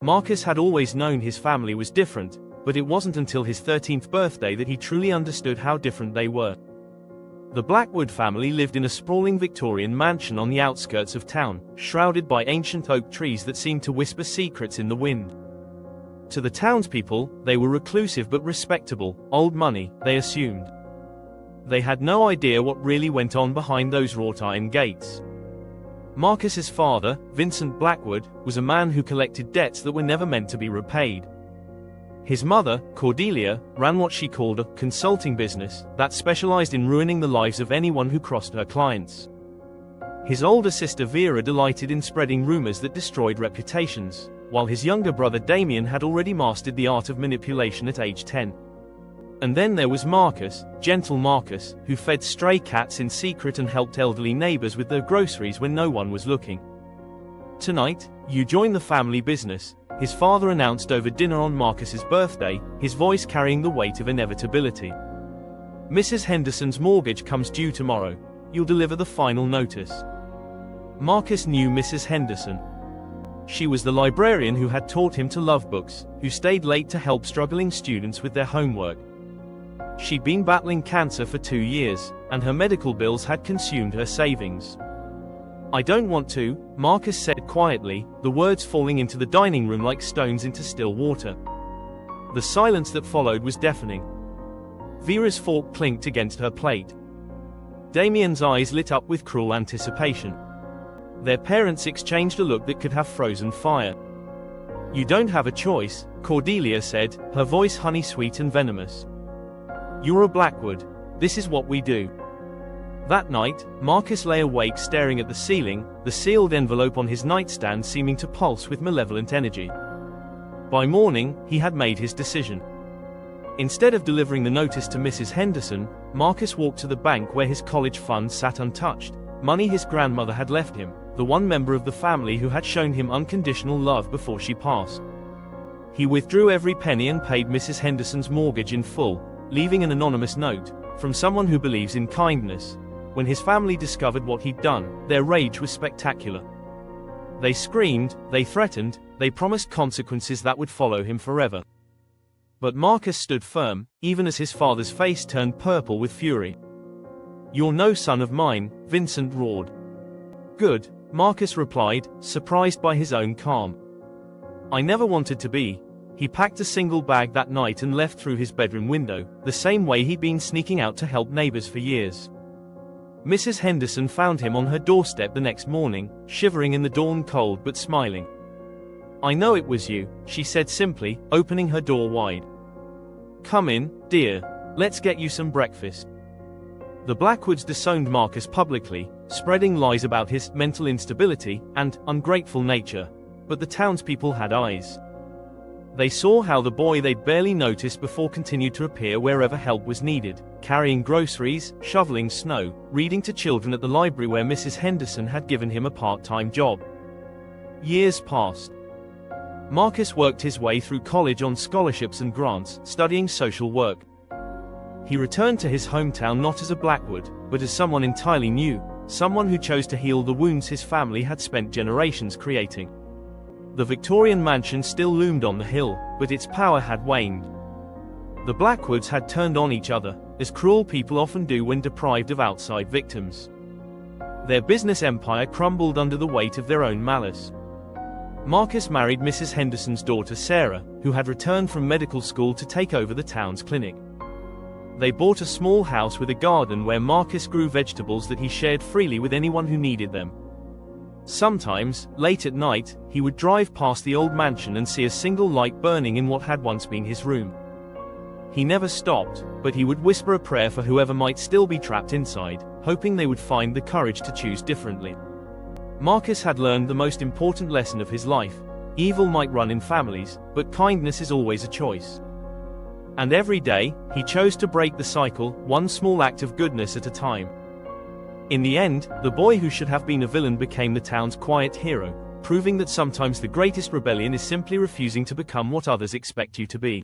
Marcus had always known his family was different, but it wasn't until his 13th birthday that he truly understood how different they were. The Blackwood family lived in a sprawling Victorian mansion on the outskirts of town, shrouded by ancient oak trees that seemed to whisper secrets in the wind. To the townspeople, they were reclusive but respectable, old money, they assumed. They had no idea what really went on behind those wrought iron gates. Marcus's father, Vincent Blackwood, was a man who collected debts that were never meant to be repaid. His mother, Cordelia, ran what she called a consulting business that specialized in ruining the lives of anyone who crossed her clients. His older sister Vera delighted in spreading rumors that destroyed reputations, while his younger brother Damien had already mastered the art of manipulation at age 10. And then there was Marcus, gentle Marcus, who fed stray cats in secret and helped elderly neighbors with their groceries when no one was looking. "Tonight, you join the family business," his father announced over dinner on Marcus's birthday, his voice carrying the weight of inevitability. "Mrs. Henderson's mortgage comes due tomorrow. You'll deliver the final notice." Marcus knew Mrs. Henderson. She was the librarian who had taught him to love books, who stayed late to help struggling students with their homework. She'd been battling cancer for 2 years, and her medical bills had consumed her savings. "I don't want to," Marcus said quietly, the words falling into the dining room like stones into still water. The silence that followed was deafening. Vera's fork clinked against her plate. Damien's eyes lit up with cruel anticipation. Their parents exchanged a look that could have frozen fire. "You don't have a choice," Cordelia said, her voice honey-sweet and venomous. "You're a Blackwood. This is what we do." That night, Marcus lay awake staring at the ceiling, the sealed envelope on his nightstand seeming to pulse with malevolent energy. By morning, he had made his decision. Instead of delivering the notice to Mrs. Henderson, Marcus walked to the bank where his college funds sat untouched, money his grandmother had left him, the one member of the family who had shown him unconditional love before she passed. He withdrew every penny and paid Mrs. Henderson's mortgage in full, leaving an anonymous note, "From someone who believes in kindness." When his family discovered what he'd done, their rage was spectacular. They screamed, they threatened, they promised consequences that would follow him forever. But Marcus stood firm, even as his father's face turned purple with fury. "You're no son of mine," Vincent roared. "Good," Marcus replied, surprised by his own calm. "I never wanted to be." He packed a single bag that night and left through his bedroom window, the same way he'd been sneaking out to help neighbors for years. Mrs. Henderson found him on her doorstep the next morning, shivering in the dawn cold but smiling. "I know it was you," she said simply, opening her door wide. "Come in, dear. Let's get you some breakfast." The Blackwoods disowned Marcus publicly, spreading lies about his mental instability and ungrateful nature, but the townspeople had eyes. They saw how the boy they'd barely noticed before continued to appear wherever help was needed, carrying groceries, shoveling snow, reading to children at the library where Mrs. Henderson had given him a part-time job. Years passed. Marcus worked his way through college on scholarships and grants, studying social work. He returned to his hometown not as a Blackwood, but as someone entirely new, someone who chose to heal the wounds his family had spent generations creating. The Victorian mansion still loomed on the hill, but its power had waned. The Blackwoods had turned on each other, as cruel people often do when deprived of outside victims. Their business empire crumbled under the weight of their own malice. Marcus married Mrs. Henderson's daughter Sarah, who had returned from medical school to take over the town's clinic. They bought a small house with a garden where Marcus grew vegetables that he shared freely with anyone who needed them. Sometimes, late at night, he would drive past the old mansion and see a single light burning in what had once been his room. He never stopped, but he would whisper a prayer for whoever might still be trapped inside, hoping they would find the courage to choose differently. Marcus had learned the most important lesson of his life: evil might run in families, but kindness is always a choice. And every day, he chose to break the cycle, one small act of goodness at a time. In the end, the boy who should have been a villain became the town's quiet hero, proving that sometimes the greatest rebellion is simply refusing to become what others expect you to be.